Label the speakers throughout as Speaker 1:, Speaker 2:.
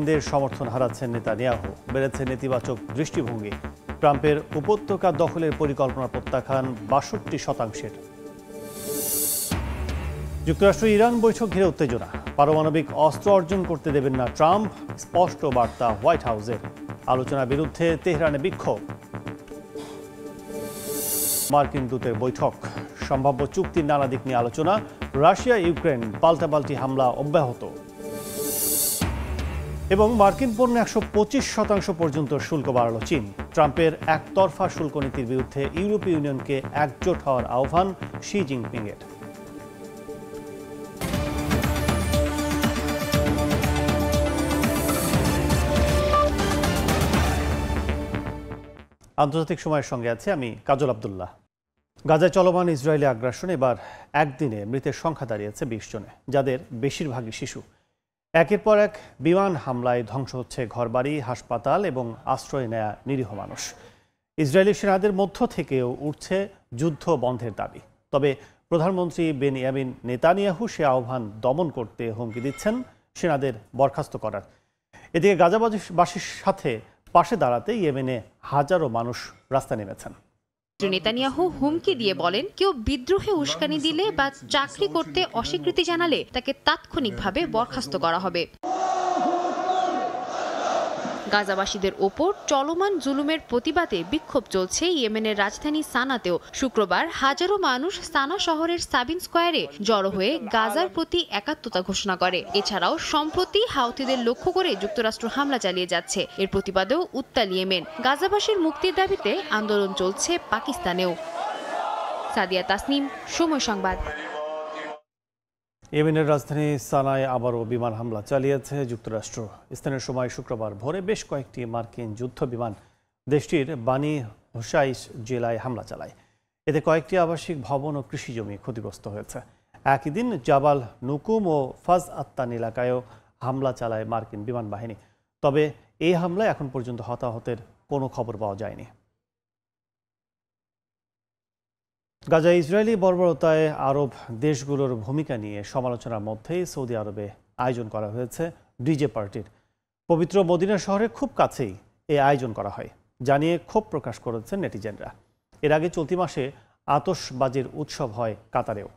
Speaker 1: দের সমর্থন হারাচ্ছেন নেতানিয়াহু, বেড়েছে নেতিবাচক দৃষ্টিভঙ্গি। ট্রাম্পের উপত্যকা দখলের পরিকল্পনা প্রত্যাখ্যান ৬২%। যুক্তরাষ্ট্র ইরান বৈঠক ঘিরে উত্তেজনা। পারমাণবিক অস্ত্র অর্জন করতে দেবেন না ট্রাম্প, স্পষ্ট বার্তা হোয়াইট হাউসের। আলোচনার বিরুদ্ধে তেহরানে বিক্ষোভ। মার্কিন দূতের বৈঠক, সম্ভাব্য চুক্তির নানা দিক নিয়ে আলোচনা। রাশিয়া ইউক্রেন পাল্টাপাল্টি হামলা অব্যাহত। এবং মার্কিন পণ্যে ১২৫% পর্যন্ত শুল্ক বাড়ালো চীন। ট্রাম্পের একতরফা শুল্ক নীতির বিরুদ্ধে ইউরোপীয় ইউনিয়নকে একজোট হওয়ার আহ্বান শি জিনপিংয়ের। আন্তর্জাতিক সময়ের সঙ্গে আছে আমি কাজল আব্দুল্লাহ। গাজায় চলমান ইসরায়েলি আগ্রাসন এবার একদিনে মৃতের সংখ্যা দাঁড়িয়েছে ২০ জনে, যাদের বেশিরভাগই শিশু। একের পর এক বিমান হামলায় ধ্বংস হচ্ছে ঘরবাড়ি, হাসপাতাল এবং আশ্রয় নেয়া নিরীহ মানুষ। ইসরায়েলি সেনাদের মধ্য থেকেও উঠছে যুদ্ধ বন্ধের দাবি। তবে প্রধানমন্ত্রী বেনিয়ামিন নেতানিয়াহু সে আহ্বান দমন করতে হুমকি দিচ্ছেন সেনাদের বরখাস্ত করার। এদিকে গাজাবাসীর সাথে পাশে দাঁড়াতে ইয়েমেনে হাজারো মানুষ রাস্তায় নেমেছেন।
Speaker 2: নেতানিয়াহু হুমকি দিয়ে বলেন, কেউ বিদ্রোহে উস্কানি দিলে বা চাকরি করতে অস্বীকৃতি জানালে তাকে তাৎক্ষণিকভাবে বরখাস্ত করা হবে। গাজাবাসীদের ওপর চলমান জুলুমের প্রতিবাদে বিক্ষোভ চলছে ইয়েমেনের রাজধানী সানাতেও। শুক্রবার হাজারো মানুষ সানা শহরের সাবিন স্কয়ারে জড়ো হয়ে গাজার প্রতি একাত্মতা ঘোষণা করে। এছাড়াও সম্প্রতি হাউথিদের লক্ষ্য করে যুক্তরাষ্ট্র হামলা চালিয়ে যাচ্ছে। এর প্রতিবাদেও উত্তাল ইয়েমেন। গাজাবাসীর মুক্তির দাবিতে আন্দোলন চলছে পাকিস্তানেও। সাদিয়া তাসনিম, সময় সংবাদ।
Speaker 1: ইয়েমেনের রাজধানী সানায় আবারও বিমান হামলা চালিয়েছে যুক্তরাষ্ট্র। স্থানীয় সময় শুক্রবার ভোরে বেশ কয়েকটি মার্কিন যুদ্ধ বিমান দেশটির বানি হুসাইস জেলায় হামলা চালায়। এতে কয়েকটি আবাসিক ভবন ও কৃষিজমি ক্ষতিগ্রস্ত হয়েছে। একই দিন জাবাল নুকুম ও ফাজ আত্তান এলাকায়ও হামলা চালায় মার্কিন বিমান বাহিনী। তবে এই হামলায় এখন পর্যন্ত হতাহতের কোনো খবর পাওয়া যায়নি। গাজায় ইসরায়েলি বর্বরতায় আরব দেশগুলোর ভূমিকা নিয়ে সমালোচনার মধ্যেই সৌদি আরবে আয়োজন করা হয়েছে ডিজে পার্টির। পবিত্র মদিনা শহরের খুব কাছেই এই আয়োজন করা হয়, জানিয়ে ক্ষোভ প্রকাশ করেছেন নেটিজেনরা। এর আগে চলতি মাসে আতশবাজির উৎসব হয় কাতারেও।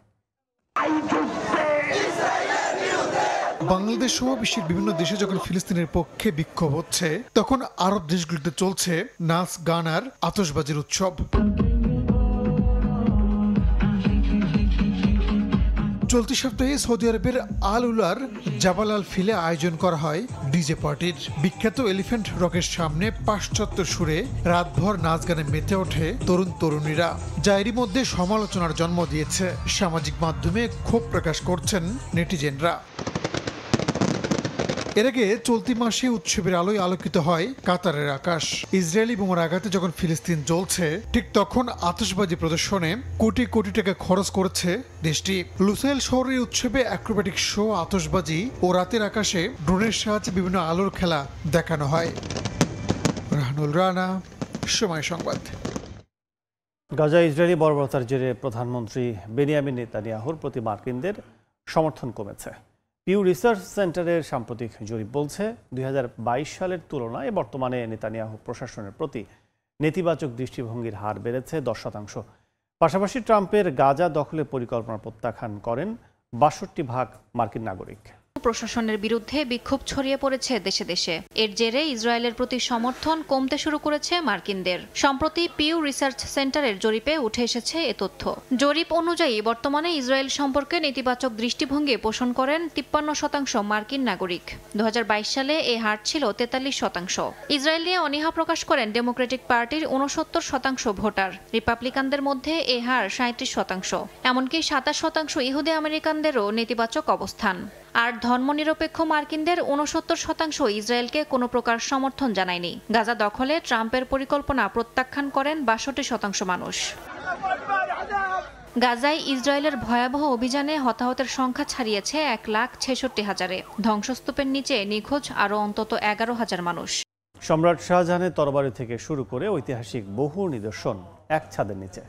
Speaker 3: বাংলাদেশ সহ বিশ্বের বিভিন্ন দেশে যখন ফিলিস্তিনের পক্ষে বিক্ষোভ হচ্ছে, তখন আরব দেশগুলিতে চলছে নাচ গান আর আতশবাজির উৎসব। চলতি সপ্তাহে সৌদি আরবের আল উলার জাবাল আল ফিলে আয়োজন করা হয় ডিজে পার্টির। বিখ্যাত এলিফ্যান্ট রকের সামনে পাশ্চাত্য সুরে রাতভর নাচ গানে মেতে ওঠে তরুণ তরুণীরা, যা এরই মধ্যে সমালোচনার জন্ম দিয়েছে। সামাজিক মাধ্যমে ক্ষোভ প্রকাশ করছেন নেটিজেনরা। এর আগে চলতি মাসে উৎসবের আলোয় আলোকিত হয় কাতারের আকাশ। ইসরায়েলি বোমার আঘাতে যখন ফিলিস্তিন জ্বলছে, ঠিক তখন আতশবাজি প্রদর্শনে কোটি কোটি টাকা খরচ করেছে দেশটি। লুসাইল শহরের উৎসবে অ্যাক্রোব্যাটিক শো, আতশবাজি ও রাতের আকাশে ড্রোনের সাহায্যে বিভিন্ন আলোর খেলা দেখানো হয়। রাহানুল রানা, সময় সংবাদ।
Speaker 1: গাজায় ইসরায়েলি বর্বরতার জেরে প্রধানমন্ত্রী বেনিয়ামিন নেতানিয়াহুর প্রতি মার্কিনদের সমর্থন কমেছে। পিউ রিসার্চ সেন্টারের সাম্প্রতিক জরিপ বলছে ২০২২ সালের তুলনায় বর্তমানে নেতানিয়াহু প্রশাসনের প্রতি নেতিবাচক দৃষ্টিভঙ্গির হার বেড়েছে ১০%। পাশাপাশি ট্রাম্পের গাজা দখলের পরিকল্পনা প্রত্যাখ্যান করেন ৬২% মার্কিন নাগরিক।
Speaker 2: প্রশাসনের বিরুদ্ধে বিক্ষোভ ছড়িয়ে পড়েছে দেশে দেশে। এর জেরে ইসরায়েলের প্রতি সমর্থন কমতে শুরু করেছে মার্কিনদের। সম্প্রতি পিউ রিসার্চ সেন্টারের জরিপে উঠে এসেছে এ তথ্য। জরিপ অনুযায়ী বর্তমানে ইসরায়েল সম্পর্কে নেতিবাচক দৃষ্টিভঙ্গি পোষণ করেন ৫৩% মার্কিন নাগরিক। ২০২২ সালে এই হার ছিল ৪৩%। ইসরায়েল নিয়ে অনীহা প্রকাশ করেন ডেমোক্রেটিক পার্টির ৬৯% ভোটার। রিপাবলিকানদের মধ্যে এই হার ৩৭%। এমনকি ২৭% ইহুদি আমেরিকানদেরও নেতিবাচক অবস্থান। আর ধর্মনিরপেক্ষ মার্কিনদের ৬৯% ইসরায়েলকে কোনো প্রকার সমর্থন জানায়নি। গাজা দখলে ট্রাম্পের পরিকল্পনা প্রত্যাখ্যান করেন ৬২% মানুষ। গাজায় ইসরায়েলের ভয়াবহ অভিযানে হতাহতের সংখ্যা ছাড়িয়েছে ১,৬৬,০০০। ধ্বংসস্তূপের নিচে নিখোঁজ আরও অন্তত ১১,০০০ মানুষ।
Speaker 1: সম্রাট শাহজাহানের তরবারি থেকে শুরু করে ঐতিহাসিক বহু নিদর্শন এক ছাদের নিচে।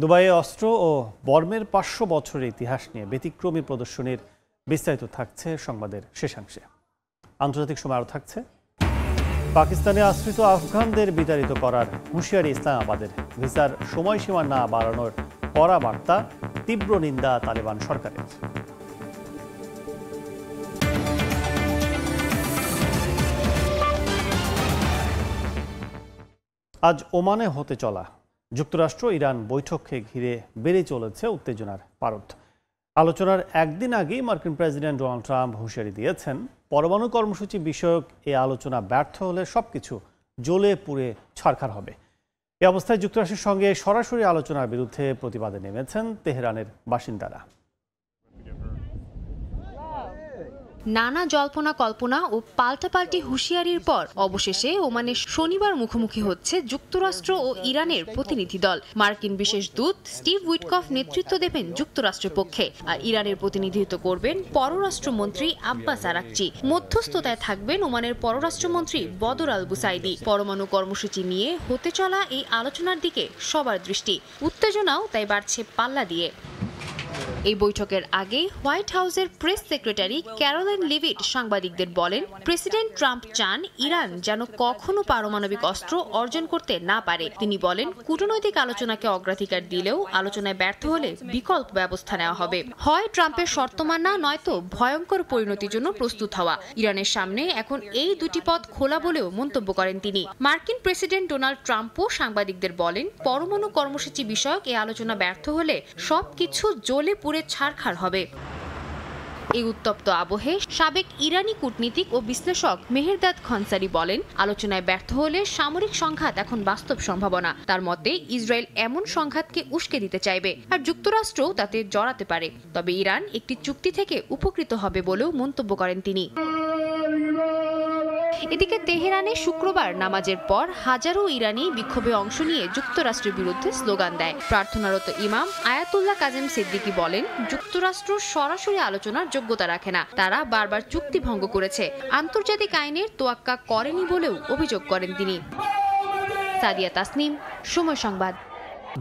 Speaker 1: দুবাইয়ে অস্ত্র ও বর্মের 500 বছরের ইতিহাস নিয়ে ব্যতিক্রমী প্রদর্শনীর বিস্তারিত থাকছে সংবাদের শেষাংশে। আন্তর্জাতিক সময় আরও থাকছে, পাকিস্তানে আশ্রিত আফগানদের বিতাড়িত করার হুঁশিয়ারি ইসলামাবাদের, ভিসার সময়সীমা না বাড়ানোর কড়া বার্তা, তীব্র নিন্দা তালেবান সরকারের। আজ ওমানে হতে চলা যুক্তরাষ্ট্র ইরান বৈঠককে ঘিরে বেড়ে চলেছে উত্তেজনার পারদ। আলোচনার একদিন আগেই মার্কিন প্রেসিডেন্ট ডোনাল্ড ট্রাম্প হুঁশিয়ারি দিয়েছেন, পরমাণু কর্মসূচি বিষয়ক এই আলোচনা ব্যর্থ হলে সবকিছু জ্বলে পুড়ে ছারখার হবে। এই অবস্থায় যুক্তরাষ্ট্রের সঙ্গে সরাসরি আলোচনার বিরুদ্ধে প্রতিবাদে নেমেছেন তেহরানের বাসিন্দারা।
Speaker 4: নানা জল্পনা কল্পনা ও পাল্টাপাল্টি হুঁশিয়ারির পর অবশেষে ওমানে শনিবার মুখোমুখি হচ্ছে যুক্তরাষ্ট্র ও ইরানের প্রতিনিধি দল। মার্কিন বিশেষ দূত স্টিভ উইটকফ নেতৃত্ব দেবেন যুক্তরাষ্ট্রের পক্ষে, আর ইরানের প্রতিনিধিত্ব করবেন পররাষ্ট্রমন্ত্রী আব্বাস আরাকচি। মধ্যস্থতায় থাকবেন ওমানের পররাষ্ট্রমন্ত্রী বদর আল বুসাইদি। পরমাণু কর্মসূচি নিয়ে হতে চলা এই আলোচনার দিকে সবার দৃষ্টি, উত্তেজনাও তাই বাড়ছে পাল্লা দিয়ে। এই বৈঠকের আগে হোয়াইট হাউসের প্রেস সেক্রেটারি ক্যারোলাইন লিভিট সাংবাদিকদের বলেন, প্রেসিডেন্ট ট্রাম্প চান ইরান যেন কখনো পারমাণবিক অস্ত্র অর্জন করতে না পারে। তিনি বলেন, কূটনৈতিক আলোচনাকে অগ্রাধিকার দিলেও আলোচনায় ব্যর্থ হলে বিকল্প ব্যবস্থা নেওয়া হবে। হয় ট্রাম্পের শর্ত মানা, নয়তো ভয়ঙ্কর পরিণতির জন্য প্রস্তুত হওয়া। ইরানের সামনে এখন এই দুটি পথ খোলা বলেও মন্তব্য করেন তিনি। মার্কিন প্রেসিডেন্ট ডোনাল্ড ট্রাম্পও সাংবাদিকদের বলেন, পরমাণু কর্মসূচি বিষয়ক এই আলোচনা ব্যর্থ হলে সবকিছু জ্বলে পুড়ে ছারখার হবে। এই উত্তপ্ত আবহে সাবেক ইরানি কূটনীতিক ও বিশ্লেষক মেহেরদাদ খনসারি বলেন, আলোচনায় ব্যর্থ হলে সামরিক সংঘাত এখন বাস্তব সম্ভাবনা। তার মতে ইসরায়েল এমন সংঘাতকে উস্কে দিতে চাইবে, আর যুক্তরাষ্ট্রও তাতে জড়াতে পারে। তবে ইরান একটি চুক্তি থেকে উপকৃত হবে বলেও মন্তব্য করেন তিনি। এদিকে তেহরানে শুক্রবার নামাজের পর হাজারো ইরানি বিক্ষোভে অংশ নিয়ে যুক্তরাষ্ট্রের বিরুদ্ধে স্লোগান দেয়। প্রার্থনারত ইমাম আয়াতুল্লাহ কাজেম সিদ্দিকী বলেন, যুক্তরাষ্ট্র সরাসরি আলোচনার যোগ্যতা রাখে না, তারা বারবার চুক্তি ভঙ্গ করেছে, আন্তর্জাতিক আইনের তোয়াক্কা করেনি বলেও অভিযোগ করেন তিনি। সাদিয়া তাসনিম, সময় সংবাদ।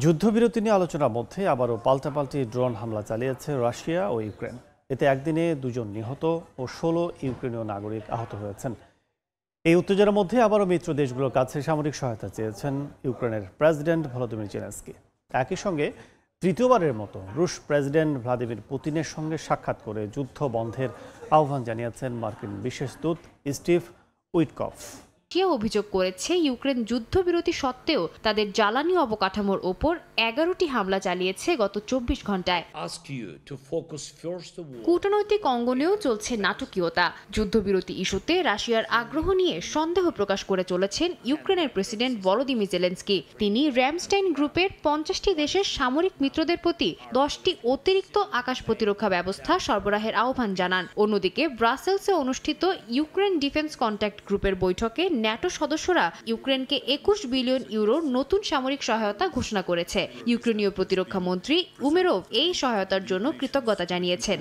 Speaker 1: যুদ্ধবিরতি নিয়ে আলোচনার মধ্যে আবারও পাল্টাপাল্টি ড্রোন হামলা চালিয়েছে রাশিয়া ও ইউক্রেন। এতে একদিনে 2 জন নিহত ও 16 ইউক্রেনীয় নাগরিক আহত হয়েছেন। এই উত্তেজনার মধ্যে আবারও মিত্র দেশগুলোর কাছে সামরিক সহায়তা চেয়েছেন ইউক্রেনের প্রেসিডেন্ট ভলোদিমির জেলেনস্কি। একই সঙ্গে তৃতীয়বারের মতো রুশ প্রেসিডেন্ট ভ্লাদিমির পুতিনের সঙ্গে সাক্ষাৎ করে যুদ্ধ বন্ধের আহ্বান জানিয়েছেন মার্কিন বিশেষ দূত স্টিভ উইটকফ।
Speaker 4: রাশিয়া অভিযোগ করেছে, ইউক্রেন যুদ্ধবিরতি সত্ত্বেও তাদের জ্বালানি অবকাঠামোর ওপর 11টি হামলা চালিয়েছে গত 24 ঘন্টায়। কূটনৈতিক অঙ্গনেও চলছে নাটকীয়তা। যুদ্ধবিরতি ইস্যুতে রাশিয়ার আগ্রহ নিয়ে সন্দেহ প্রকাশ করে চলেছেন ইউক্রেনের প্রেসিডেন্ট ভলোদিমির জেলেনস্কি। তিনি র্যামস্টাইন গ্রুপের 50টি দেশের সামরিক মিত্রদের প্রতি 10টি অতিরিক্ত আকাশ প্রতিরক্ষা ব্যবস্থা সরবরাহের আহ্বান জানান। অন্যদিকে ব্রাসেলসে অনুষ্ঠিত ইউক্রেন ডিফেন্স কন্ট্যাক্ট গ্রুপের বৈঠকে ন্যাটো সদস্যরা ইউক্রেনকে 21 বিলিয়ন ইউরোর নতুন সামরিক সহায়তা ঘোষণা করেছে। ইউক্রেনীয় প্রতিরক্ষা মন্ত্রী উমেরোভ এই সহায়তার জন্য কৃতজ্ঞতা জানিয়েছেন।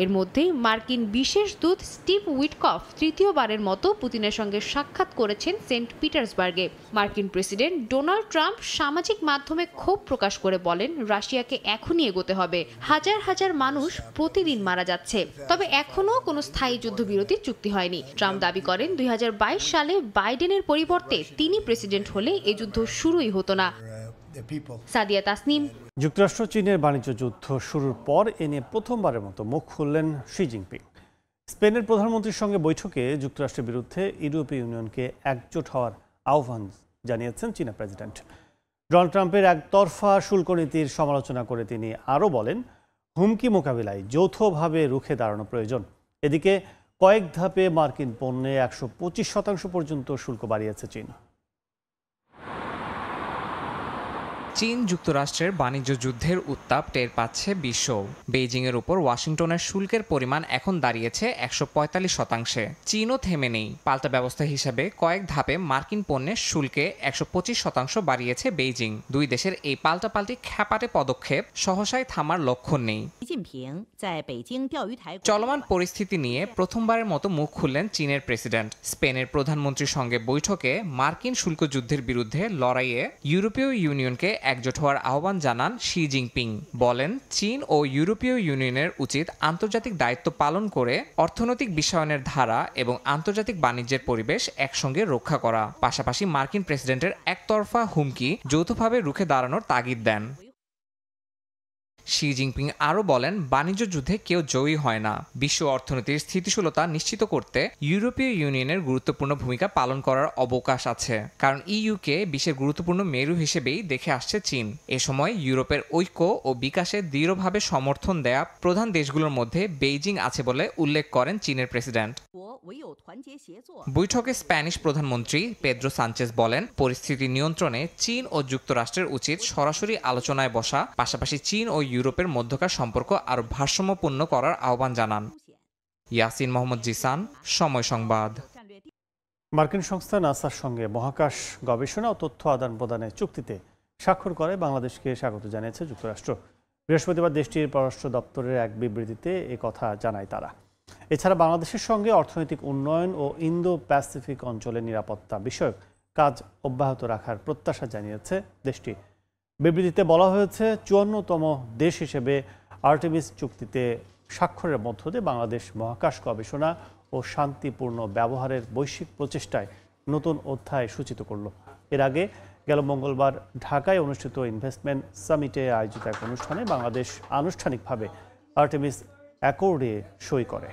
Speaker 4: এর মধ্যে মার্কিন বিশেষ দূত স্টিভ উইটকফ তৃতীয়বারের মতো পুতিনের সঙ্গে সাক্ষাৎ করেছেন সেন্ট পিটার্সবার্গে। মার্কিন প্রেসিডেন্ট ডোনাল্ড ট্রাম্প সামাজিক মাধ্যমে ক্ষোভ প্রকাশ করে বলেন, রাশিয়াকে এখনই এগোতে হবে, হাজার হাজার মানুষ প্রতিদিন মারা যাচ্ছে। তবে এখনও কোনো স্থায়ী যুদ্ধবিরতির চুক্তি হয়নি। ট্রাম্প দাবি করেন, 2022 সালে বাইডেনের পরিবর্তে তিনি প্রেসিডেন্ট হলে এ যুদ্ধ শুরুই হতো না। সাদিয়া তাসনিম।
Speaker 1: যুক্তরাষ্ট্র চীনের বাণিজ্য যুদ্ধ শুরুর পর এ নিয়ে প্রথমবারের মতো মুখ খুললেন শি জিনপিং। স্পেনের প্রধানমন্ত্রীর সঙ্গে বৈঠকে যুক্তরাষ্ট্রের বিরুদ্ধে ইউরোপীয় ইউনিয়নকে একজোট হওয়ার আহ্বান জানিয়েছেন চীনা প্রেসিডেন্ট। ডোনাল্ড ট্রাম্পের একতরফা শুল্ক নীতির সমালোচনা করে তিনি আরও বলেন, হুমকি মোকাবিলায় যৌথভাবে রুখে দাঁড়ানো প্রয়োজন। এদিকে কয়েক ধাপে মার্কিন পণ্যে 125% পর্যন্ত শুল্ক বাড়িয়েছে চীন।
Speaker 5: চীন যুক্তরাষ্ট্রের বাণিজ্য যুদ্ধের উত্তাপ টের পাচ্ছে বিশ্ব। বেইজিংয়ের উপর ওয়াশিংটনের শুল্কের পরিমাণ এখন দাঁড়িয়েছে 145%। চীনও থেমে নেই। পাল্টা ব্যবস্থা হিসেবে কয়েক ধাপে মার্কিন পণ্যের শুল্কে 125% বাড়িয়েছে বেইজিং। দুই দেশের এই পাল্টাপাল্টি খ্যাপাটে পদক্ষেপ সহসায় থামার লক্ষণ নেই। চলমান পরিস্থিতি নিয়ে প্রথমবারের মতো মুখ খুললেন চীনের প্রেসিডেন্ট। স্পেনের প্রধানমন্ত্রীর সঙ্গে বৈঠকে মার্কিন শুল্ক যুদ্ধের বিরুদ্ধে লড়াইয়ে ইউরোপীয় ইউনিয়নকে একজোট হওয়ার আহ্বান জানান শি জিনপিং। বলেন, চীন ও ইউরোপীয় ইউনিয়নের উচিত আন্তর্জাতিক দায়িত্ব পালন করে অর্থনৈতিক বিশ্বায়নের ধারা এবং আন্তর্জাতিক বাণিজ্যের পরিবেশ একসঙ্গে রক্ষা করা। পাশাপাশি মার্কিন প্রেসিডেন্টের একতরফা হুমকি যৌথভাবে রুখে দাঁড়ানোর তাগিদ দেন। শি জিনপিং আরও বলেন, বাণিজ্য যুদ্ধে কেউ জয়ী হয় না। বিশ্ব অর্থনীতির স্থিতিশীলতা নিশ্চিত করতে ইউরোপীয় ইউনিয়নের গুরুত্বপূর্ণ ভূমিকা পালন করার অবকাশ আছে, কারণ ইইউকে বিশ্বের গুরুত্বপূর্ণ মেরু হিসেবেই দেখে আসছে চীন। এ সময় ইউরোপের ঐক্য ও বিকাশে দৃঢ়ভাবে সমর্থন দেয়া প্রধান দেশগুলোর মধ্যে বেইজিং আছে বলে উল্লেখ করেন চীনের প্রেসিডেন্ট। বৈঠকে স্প্যানিশ প্রধানমন্ত্রী পেদ্রো সানচেজ বলেন, পরিস্থিতি নিয়ন্ত্রণে চীন ও যুক্তরাষ্ট্রের উচিত সরাসরি আলোচনায় বসা, পাশাপাশি চীন ও ইউরোপের মধ্যকার সম্পর্ক আরও ভারসাম্যপূর্ণ করার আহ্বান জানান। ইয়াসিন মোহাম্মদ জিসান, সময় সংবাদ।
Speaker 1: মার্কিন সংস্থা নাসার সঙ্গে মহাকাশ গবেষণা ও তথ্য আদান প্রদানের চুক্তিতে স্বাক্ষর করে বাংলাদেশকে স্বাগত জানিয়েছে যুক্তরাষ্ট্র। বৃহস্পতিবার দেশটির পররাষ্ট্র দপ্তরের এক বিবৃতিতে কথা জানায় তারা। এছাড়া বাংলাদেশের সঙ্গে অর্থনৈতিক উন্নয়ন ও ইন্দো প্যাসিফিক অঞ্চলের নিরাপত্তা বিষয়ক কাজ অব্যাহত রাখার প্রত্যাশা জানিয়েছে দেশটি। বিবৃতিতে বলা হয়েছে, 54তম দেশ হিসেবে আর্টেমিস চুক্তিতে স্বাক্ষরের মধ্য দিয়ে বাংলাদেশ মহাকাশ গবেষণা ও শান্তিপূর্ণ ব্যবহারের বৈশ্বিক প্রচেষ্টায় নতুন অধ্যায় সূচিত করল। এর আগে গেল মঙ্গলবার ঢাকায় অনুষ্ঠিত ইনভেস্টমেন্ট সামিটে আয়োজিত এক অনুষ্ঠানে বাংলাদেশ আনুষ্ঠানিকভাবে আর্টেমিস অ্যাকর্ডে সই করে।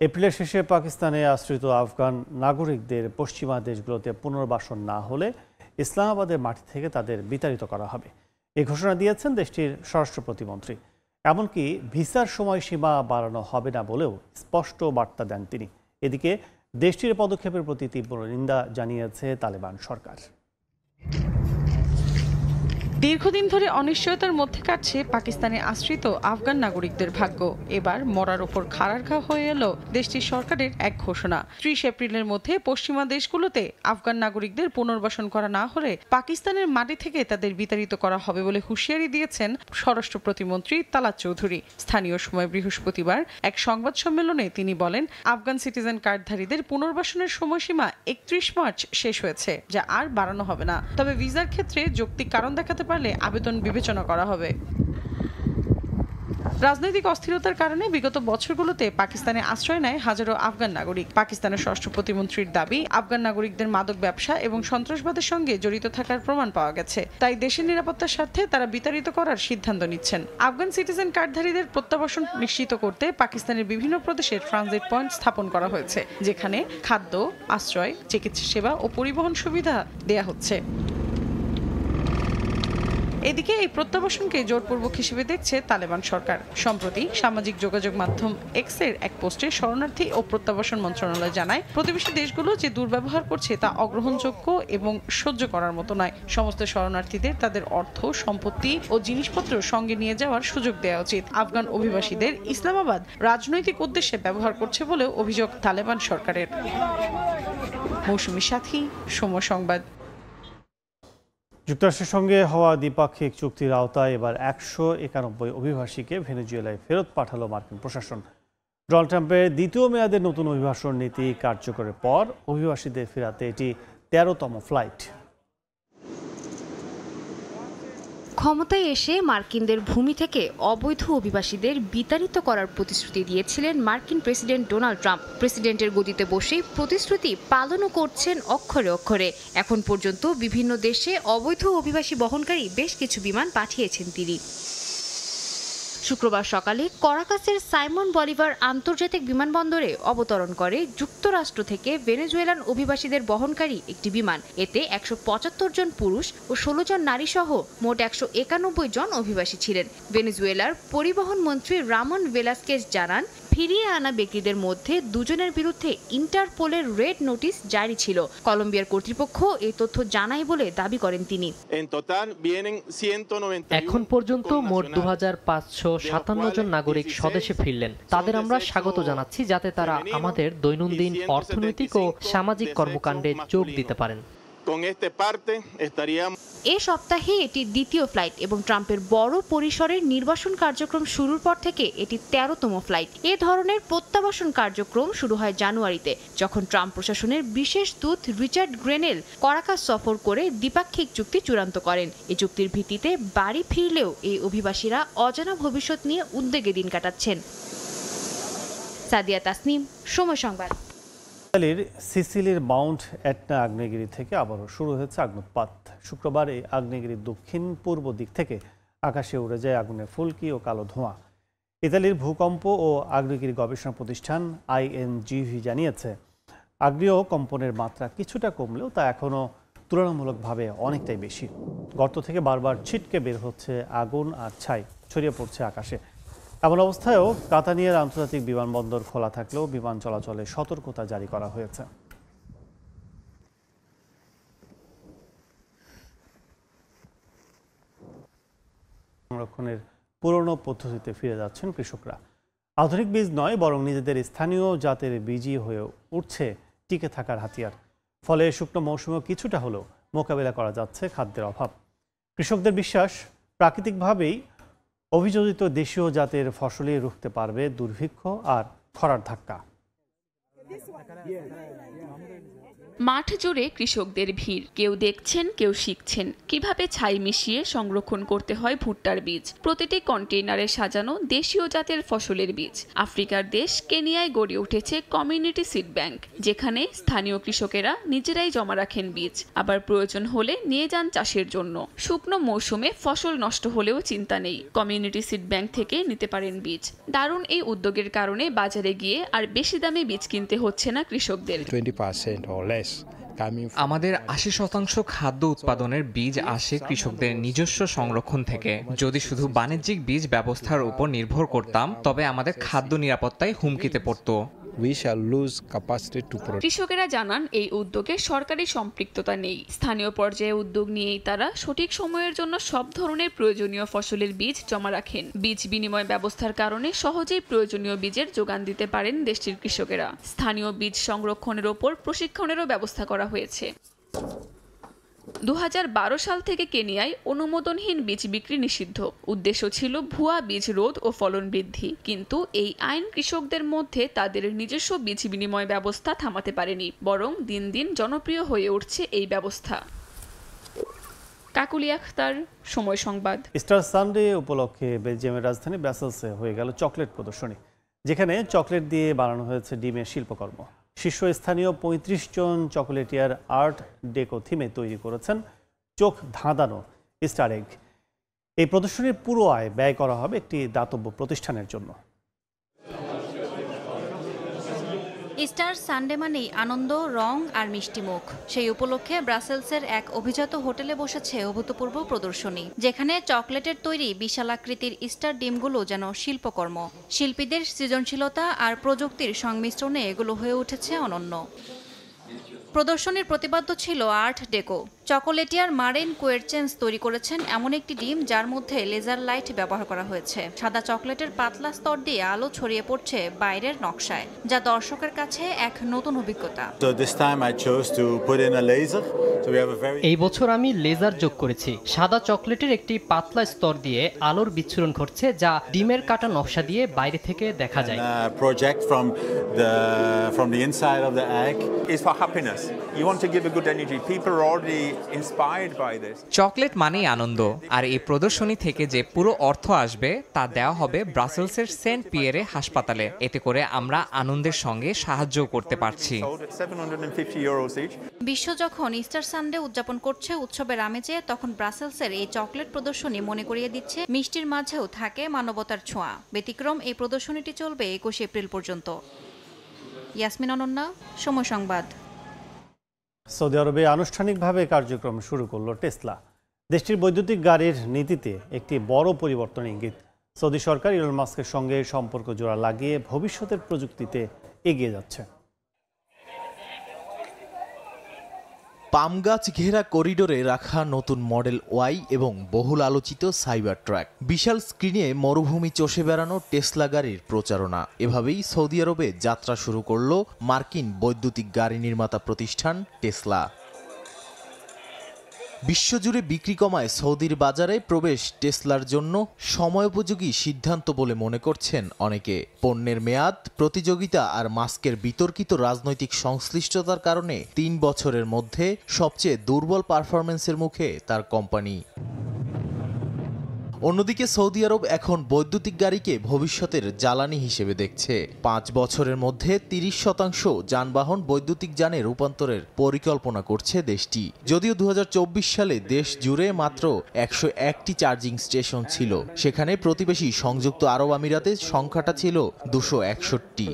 Speaker 1: এপ্রিলের শেষে পাকিস্তানে আশ্রিত আফগান নাগরিকদের পশ্চিমা দেশগুলোতে পুনর্বাসন না হলে ইসলামাবাদের মাটি থেকে তাদের বিতাড়িত করা হবে, এই ঘোষণা দিয়েছেন দেশটির স্বরাষ্ট্র প্রতিমন্ত্রী। এমনকি ভিসার সময়সীমা বাড়ানো হবে না বলেও স্পষ্ট বার্তা দেন তিনি। এদিকে দেশটির পদক্ষেপের প্রতি তীব্র নিন্দা জানিয়েছে তালেবান সরকার।
Speaker 6: দীর্ঘদিন ধরে অনিশ্চয়তার মধ্যে কাটছে পাকিস্তানে আশ্রিত আফগান নাগরিকদের ভাগ্য। এবার মরার ওপর খাড়ার ঘা হয়ে এলো দেশটির সরকারের এক ঘোষণা। 30 এপ্রিলের মধ্যে পশ্চিমা দেশগুলোতে আফগান নাগরিকদের পুনর্বাসন করা না হলে পাকিস্তানের মাটি থেকে তাদের বিতাড়িত করা হবে বলে হুঁশিয়ারি দিয়েছেন স্বরাষ্ট্র প্রতিমন্ত্রী তালাত চৌধুরী। স্থানীয় সময় বৃহস্পতিবার এক সংবাদ সম্মেলনে তিনি বলেন, আফগান সিটিজেন কার্ডধারীদের পুনর্বাসনের সময়সীমা 31 মার্চ শেষ হয়েছে, যা আর বাড়ানো হবে না। তবে ভিসার ক্ষেত্রে যৌক্তিক কারণ দেখাতে পারলে আবেদন বিবেচনা করা হবে। রাজনৈতিক অস্থিরতার কারণে বিগত বছরগুলোতে পাকিস্তানে আশ্রয় নেয় হাজারো আফগান নাগরিক। পাকিস্তানের স্বরাষ্ট্র প্রতিমন্ত্রীর দাবি, আফগান নাগরিকদের মাদক ব্যবসা এবং সন্ত্রাসবাদের সঙ্গে জড়িত থাকার প্রমাণ পাওয়া গেছে, তাই দেশের নিরাপত্তার স্বার্থে তারা বিতাড়িত করার সিদ্ধান্ত নিচ্ছেন। আফগান সিটিজেন কার্ডধারীদের প্রত্যাবাসন নিশ্চিত করতে পাকিস্তানের বিভিন্ন প্রদেশে ট্রানজিট পয়েন্ট স্থাপন করা হয়েছে, যেখানে খাদ্য, আশ্রয়, চিকিৎসা সেবা ও পরিবহন সুবিধা দেয়া হচ্ছে। এদিকে এই প্রত্যাবাসনকে জোরপূর্বক হিসেবে দেখছে তালেবান সরকার। সম্প্রতি সামাজিক যোগাযোগ মাধ্যম এক্সের এক পোস্টে শরণার্থী ও প্রত্যাবাসন মন্ত্রণালয় জানায়, প্রতিবেশী দেশগুলো যে দুর্ব্যবহার করছে তা অগ্রহণযোগ্য এবং সহ্য করার মতো নয়। সমস্ত শরণার্থীদের তাদের অর্থ, সম্পত্তি ও জিনিসপত্র সঙ্গে নিয়ে যাওয়ার সুযোগ দেওয়া উচিত। আফগান অভিবাসীদের ইসলামাবাদ রাজনৈতিক উদ্দেশ্যে ব্যবহার করছে বলেও অভিযোগ তালেবান সরকারের। মৌসুমী সাথী, সময় সংবাদ।
Speaker 1: যুক্তরাষ্ট্রের সঙ্গে হওয়া দ্বিপাক্ষিক চুক্তির আওতায় এবার 191 অভিবাসীকে ভেনেজুয়েলায় ফেরত পাঠালো মার্কিন প্রশাসন। ডোনাল্ড ট্রাম্পের দ্বিতীয় মেয়াদের নতুন অভিবাসন নীতি কার্যকরের পর অভিবাসীদের ফেরাতে এটি 13তম ফ্লাইট।
Speaker 4: ক্ষমতায় এসে মার্কিনদের ভূমি থেকে অবৈধ অভিবাসীদের বিতাড়িত করার প্রতিশ্রুতি দিয়েছিলেন মার্কিন প্রেসিডেন্ট ডোনাল্ড ট্রাম্প। প্রেসিডেন্টের গদিতে বসেই প্রতিশ্রুতি পালনও করছেন অক্ষরে অক্ষরে। এখন পর্যন্ত বিভিন্ন দেশে অবৈধ অভিবাসী বহনকারী বেশ কিছু বিমান পাঠিয়েছেন তিনি। শুক্রবার সকালে কারাকাসের সাইমন বলিভার আন্তর্জাতিক বিমানবন্দরে অবতরণ করে যুক্তরাষ্ট্র থেকে ভেনেজুয়েলান অভিবাসীদের বহনকারী একটি বিমান। এতে 175 জন পুরুষ ও 16 জন নারী সহ মোট 191 জন অভিবাসী ছিলেন। ভেনেজুয়েলার পরিবহন মন্ত্রী রামন ভেলাস্কেজ জানান, ফিরিয়ে আনা ব্যক্তিদের মধ্যে দুজনের বিরুদ্ধে ইন্টারপোলের রেড নোটিশ জারি ছিল। কলম্বিয়ার কর্তৃপক্ষ এই তথ্য জানায় বলে দাবি করেন তিনি।
Speaker 7: এখন পর্যন্ত মোট 2557 জন নাগরিক স্বদেশে ফিরলেন। তাদের আমরা স্বাগত জানাচ্ছি, যাতে তারা আমাদের দৈনন্দিন অর্থনৈতিক ও সামাজিক কর্মকাণ্ডে যোগ দিতে পারেন।
Speaker 4: এ সপ্তাহে এটি দ্বিতীয় ফ্লাইট এবং ট্রাম্পের বড় পরিসরের নির্বাসন কার্যক্রম শুরুর পর থেকে এটি 13তম ফ্লাইট। এ ধরনের প্রত্যাবাসন কার্যক্রম শুরু হয় জানুয়ারিতে, যখন ট্রাম্প প্রশাসনের বিশেষ দূত রিচার্ড গ্রেনেল কারাকাস সফর করে দ্বিপাক্ষিক চুক্তি চূড়ান্ত করেন। এই চুক্তির ভিত্তিতে বাড়ি ফিরলেও এই অভিবাসীরা অজানা ভবিষ্যৎ নিয়ে উদ্বেগে দিন কাটাচ্ছেন। সাদিয়া তাসনিম, সময় সংবাদ।
Speaker 1: ইতালির সিসিলির মাউন্ট এটনা আগ্নেয়গিরি থেকে আবারও শুরু হয়েছে আগ্নেয়পাত। শুক্রবার এই আগ্নেয়গিরির দক্ষিণ পূর্ব দিক থেকে আকাশে উড়ে যায় আগুনের ফুলকি ও কালো ধোঁয়া। ইতালির ভূকম্প ও আগ্নেয়গিরি গবেষণা প্রতিষ্ঠান INGV জানিয়েছে, আগ্নেয় কম্পনের মাত্রা কিছুটা কমলেও তা এখনও তুলনামূলকভাবে অনেকটাই বেশি। গর্ত থেকে বারবার ছিটকে বের হচ্ছে আগুন আর ছাই ছড়িয়ে পড়ছে আকাশে। এমন অবস্থায়ও কাতানিয়ার আন্তর্জাতিক বিমানবন্দর খোলা থাকলেও বিমান চলাচলে সতর্কতা জারি করা হয়েছে। সংরক্ষণের পুরনো পদ্ধতিতে ফিরে যাচ্ছেন কৃষকরা। আধুনিক বীজ নয়, বরং নিজেদের স্থানীয় জাতের বীজই হয়ে উঠছে টিকে থাকার হাতিয়ার। ফলে শুকনো মৌসুমেও কিছুটা হলেও মোকাবিলা করা যাচ্ছে খাদ্যের অভাব। কৃষকদের বিশ্বাস, প্রাকৃতিকভাবেই অভিযোজিত দেশীয় জাতের ফসলই রুখতে পারবে দুর্ভিক্ষ আর খরার ধাক্কা।
Speaker 8: মাঠ জুড়ে কৃষকদের ভিড়, কেউ দেখছেন, কেউ শিখছেন কিভাবে ছাই মিশিয়ে সংরক্ষণ করতে হয় ভুট্টার বীজ। প্রতিটি কন্টেইনারে সাজানো দেশীয় জাতের ফসলের বীজ। আফ্রিকার দেশ কেনিয়ায় গড়ে উঠেছে কমিউনিটি সিড ব্যাংক, যেখানে স্থানীয় কৃষকেরা নিজেরাই জমা রাখেন বীজ, আবার প্রয়োজন হলে নিয়ে যান চাষের জন্য। শুকনো মৌসুমে ফসল নষ্ট হলেও চিন্তা নেই, কমিউনিটি সিড ব্যাংক থেকে নিতে পারেন বীজ। দারুণ এই উদ্যোগের কারণে বাজারে গিয়ে আর বেশি দামে বীজ কিনতে হচ্ছে না কৃষকদের।
Speaker 9: 20% or less.
Speaker 5: আমাদের 80% খাদ্য উৎপাদনের বীজ আসে কৃষকদের নিজস্ব সংরক্ষণ থেকে। যদি শুধু বাণিজ্যিক বীজ ব্যবস্থার উপর নির্ভর করতাম, তবে আমাদের খাদ্য নিরাপত্তায় হুমকিতে পড়তো।
Speaker 8: কৃষকেরা জানান, এই উদ্যোগে সরকারি সম্পৃক্ততা নেই। স্থানীয় পর্যায়ে উদ্যোগ নিয়েই তারা সঠিক সময়ের জন্য সব ধরনের প্রয়োজনীয় ফসলের বীজ জমা রাখেন। বীজ বিনিময় ব্যবস্থার কারণে সহজেই প্রয়োজনীয় বীজের যোগান দিতে পারেন দেশটির কৃষকেরা। স্থানীয় বীজ সংরক্ষণের ওপর প্রশিক্ষণেরও ব্যবস্থা করা হয়েছে। 2012 সাল থেকে কেনিয়ায় অনুমোদনহীন বীজ বিক্রি নিষিদ্ধ। উদ্দেশ্য ছিল ভুয়া বীজ রোধ ও ফলন বৃদ্ধি। কিন্তু এই আইন কৃষকদের মধ্যে তাদের নিজস্ব বীজ বিনিময় ব্যবস্থা থামাতে পারেনি, বরং দিন দিন জনপ্রিয় হয়ে উঠছে এই ব্যবস্থা। কাকুলি আখতার, সময় সংবাদ।
Speaker 1: ইস্টার সানডে উপলক্ষে বেলজিয়ামের রাজধানী ব্রাসেলসে হয়ে গেল চকলেট প্রদর্শনী, যেখানে চকলেট দিয়ে বানানো হয়েছে ডিমের শিল্পকর্ম। শীর্ষস্থানীয় 35 জন চকোলেটিয়ার আর্ট ডেকো থিমে তৈরি করেছেন চোখ ধাঁধানো ইস্টার এগ। এই প্রদর্শনীর পুরো আয় ব্যয় করা হবে একটি দাতব্য প্রতিষ্ঠানের জন্য।
Speaker 2: ইস্টার সানডে মানেই আনন্দ, রং আর মিষ্টি মুখ। সেই উপলক্ষে ব্রাসেলসের এক অভিজাত হোটেলে বসেছে অভূতপূর্ব প্রদর্শনী, যেখানে চকলেটের তৈরি বিশালাকৃতির ইস্টার ডিমগুলো যেন শিল্পকর্ম। শিল্পীদের সৃজনশীলতা আর প্রযুক্তির সংমিশ্রণে এগুলো হয়ে উঠেছে অনন্য। প্রদর্শনীর প্রতিপাদ্য ছিল আর্ট ডেকো। চকোলেটিয়ার মারেন কোয়েরচেন্স তৈরি করেছেন এমন একটি ডিম যার মধ্যে লেজার লাইট ব্যবহার করা হয়েছে। সাদা চকলেটের পাতলা স্তর দিয়ে আলো ছড়িয়ে পড়ছে বাইরের নকশায়, যা দর্শকের কাছে এক নতুন অভিজ্ঞতা।
Speaker 7: এই বছর আমি লেজার যোগ করেছি। সাদা চকলেটের একটি পাতলা স্তর দিয়ে আলোর বিচ্ছুরণ ঘটছে, যা ডিমের কাটা নকশা দিয়ে বাইরে থেকে দেখা যায়।
Speaker 5: চকলেট মানেই আনন্দ, আর এই প্রদর্শনী থেকে যে পুরো অর্থ আসবে তা দেওয়া হবে ব্রাসেলসের সেন্ট পিয়েরে হাসপাতালে। এতে করে আমরা আনন্দের সঙ্গে সাহায্য করতে পারছি।
Speaker 2: বিশ্ব যখন ইস্টার সানডে উদযাপন করছে উৎসবের আমেজে, তখন ব্রাসেলসের এই চকলেট প্রদর্শনী মনে করিয়ে দিচ্ছে মিষ্টির মাঝেও থাকে মানবতার ছোঁয়া। ব্যতিক্রম এই প্রদর্শনীটি চলবে 21 এপ্রিল পর্যন্ত। ইয়াসমিন অনন্যা, সময় সংবাদ।
Speaker 1: সৌদি আরবে আনুষ্ঠানিকভাবে কার্যক্রম শুরু করল টেসলা। দেশটির বৈদ্যুতিক গাড়ির নীতিতে একটি বড় পরিবর্তন ইঙ্গিত। সৌদি সরকার ইলন মাস্কের সঙ্গে সম্পর্ক জোড়া লাগিয়ে ভবিষ্যতের প্রযুক্তিতে এগিয়ে যাচ্ছে।
Speaker 9: পাম গাছ ঘেরা করিডোরে রাখা নতুন মডেল ওয়াই এবং বহুল আলোচিত সাইবার ট্রাক, বিশাল স্ক্রিনে মরুভূমি চষে বেড়ানো টেসলা গাড়ির প্রচারণা। এভাবেই সৌদি আরবে যাত্রা শুরু করল মার্কিন বৈদ্যুতিক গাড়ি নির্মাতা প্রতিষ্ঠান টেসলা। বিশ্বজুড়ে বিক্রি কমায় সৌদির বাজারে প্রবেশ টেসলার জন্য সময়োপযোগী সিদ্ধান্ত বলে মনে করছেন অনেকে। পণ্যের মেয়াদ, প্রতিযোগিতা আর মাস্কের বিতর্কিত রাজনৈতিক সংশ্লিষ্টতার কারণে 3 বছরের মধ্যে সবচেয়ে দুর্বল পারফরম্যান্সের মুখে তার কোম্পানি। অন্যদিকে সৌদি আরব এখন বৈদ্যুতিক গাড়িকে ভবিষ্যতের জ্বালানি হিসেবে দেখছে। 5 বছরের মধ্যে 30% যানবাহন বৈদ্যুতিক যানে রূপান্তরের পরিকল্পনা করছে দেশটি। যদিও 2024 সালে দেশ জুড়ে মাত্র 101টি চার্জিং স্টেশন ছিল, সেখানে প্রতিবেশী সংযুক্ত আরব আমিরাতে সংখ্যাটা ছিল 261।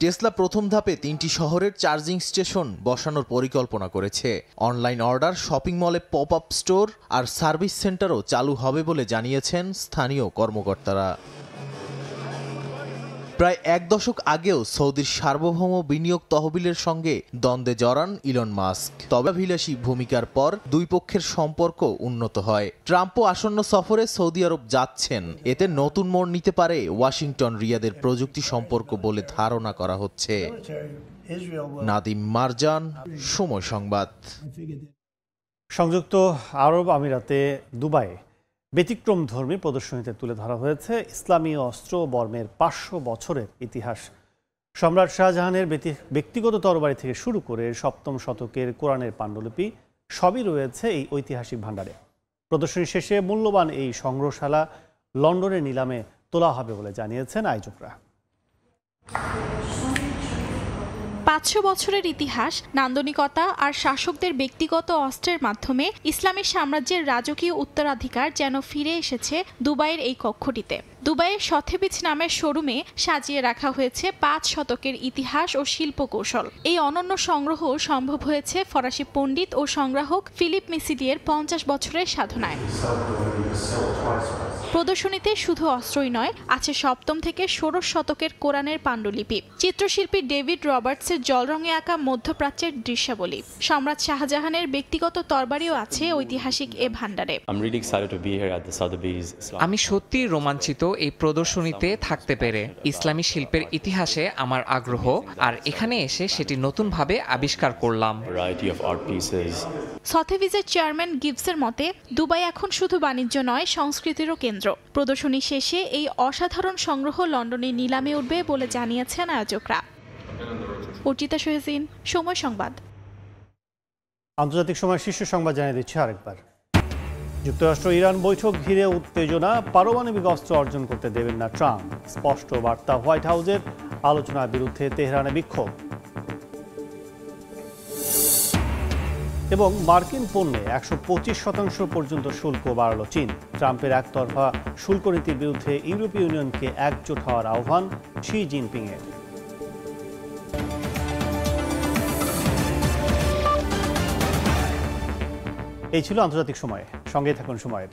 Speaker 9: টেসলা প্রথম ধাপে 3টি শহরের চার্জিং স্টেশন বসানোর পরিকল্পনা করেছে। অনলাইন অর্ডার, শপিং মলে পপ আপ স্টোর আর সার্ভিস সেন্টারও চালু হবে বলে জানিয়েছেন স্থানীয় কর্মকর্তারা। প্রায় 1 দশক আগেও সৌদির সার্বভৌম বিনিয়োগ তহবিলের সঙ্গে দ্বন্দ্বে জড়ান ইলন মাস্ক। তবে অভিলাষী ভূমিকার পর দুই পক্ষের সম্পর্ক উন্নত হয়। ট্রাম্পও আসন্ন সফরে সৌদি আরব যাচ্ছেন। এতে নতুন মোড় নিতে পারে ওয়াশিংটন রিয়াদের প্রযুক্তি সম্পর্ক বলে ধারণা করা হচ্ছে। নাদিম মারজান, সময় সংবাদ।
Speaker 1: সংযুক্ত আরব আমিরাতে দুবাইয়ে ব্যতিক্রমধর্মী প্রদর্শনীতে তুলে ধরা হয়েছে ইসলামী অস্ত্র বর্মের 500 বছরের ইতিহাস। সম্রাট শাহজাহানের ব্যক্তিগত তরবারি থেকে শুরু করে 7ম শতকের কোরআনের পাণ্ডুলিপি সবই রয়েছে এই ঐতিহাসিক ভাণ্ডারে। প্রদর্শনী শেষে মূল্যবান এই সংগ্রহশালা লন্ডনের নিলামে তোলা হবে বলে জানিয়েছেন আয়োজকরা।
Speaker 10: 500 বছরের ইতিহাস, নান্দনিকতা আর শাসকদের ব্যক্তিগত অস্ত্রের মাধ্যমে ইসলামী সাম্রাজ্যের রাজকীয় উত্তরাধিকার যেন ফিরে এসেছে দুবাইয়ের এই কক্ষটিতে। দুবাইয়ের সথেবিচ নামের শোরুমে সাজিয়ে রাখা হয়েছে 5 শতকের ইতিহাস ও শিল্পকৌশল। এই অনন্য সংগ্রহ সম্ভব হয়েছে ফরাসি পণ্ডিত ও সংগ্রাহক ফিলিপ মিসিডিয়ের 50 বছরের সাধনায়। প্রদর্শনীতে শুধু অস্ত্রই নয়, আছে 7ম থেকে 16 শতকের কোরআনের পাণ্ডুলিপি, চিত্রশিল্পী ডেভিড রবার্টসের জলরঙে আঁকা মধ্যপ্রাচ্যের দৃশ্যাবলী। সম্রাট শাহজাহানের ব্যক্তিগত তরবারিও আছে ঐতিহাসিক এ ভাণ্ডারে।
Speaker 5: আমি সত্যিই রোমাঞ্চিত এই প্রদর্শনীতে থাকতে পেরে। ইসলামী শিল্পের ইতিহাসে আমার আগ্রহ, আর এখানে এসে সেটি নতুনভাবে আবিষ্কার করলাম।
Speaker 10: সথেবিজের চেয়ারম্যান গিবসের মতে, দুবাই এখন শুধু বাণিজ্য নয়, সংস্কৃতিরও কেন্দ্র। প্রদর্শনী শেষে এই অসাধারণ সংগ্রহ লন্ডনের নিলামে উঠবে বলে জানিয়েছেন আয়োজকরা। অর্চিতা শহীদিন, সময় সংবাদ।
Speaker 1: আন্তর্জাতিক সময় শীর্ষ সংবাদ জানিয়ে দিচ্ছে আরেকবার। যুক্তরাষ্ট্র ইরান বৈঠক ঘিরে উত্তেজনা, পারমাণবিক অস্ত্র অর্জন করতে দেবেন না ট্রাম্প। স্পষ্ট বার্তা হোয়াইট হাউসের, আলোচনার বিরুদ্ধে তেহরানে বিক্ষোভ। এবং মার্কিন পণ্যে 125% পর্যন্ত শুল্ক বাড়ালো চীন। ট্রাম্পের একতরফা শুল্ক নীতির বিরুদ্ধে ইউরোপীয় ইউনিয়নকে একজোট হওয়ার আহ্বান শি জিনপিংয়ের। এই ছিল আন্তর্জাতিক সময়। সঙ্গে থাকুন সময়ের।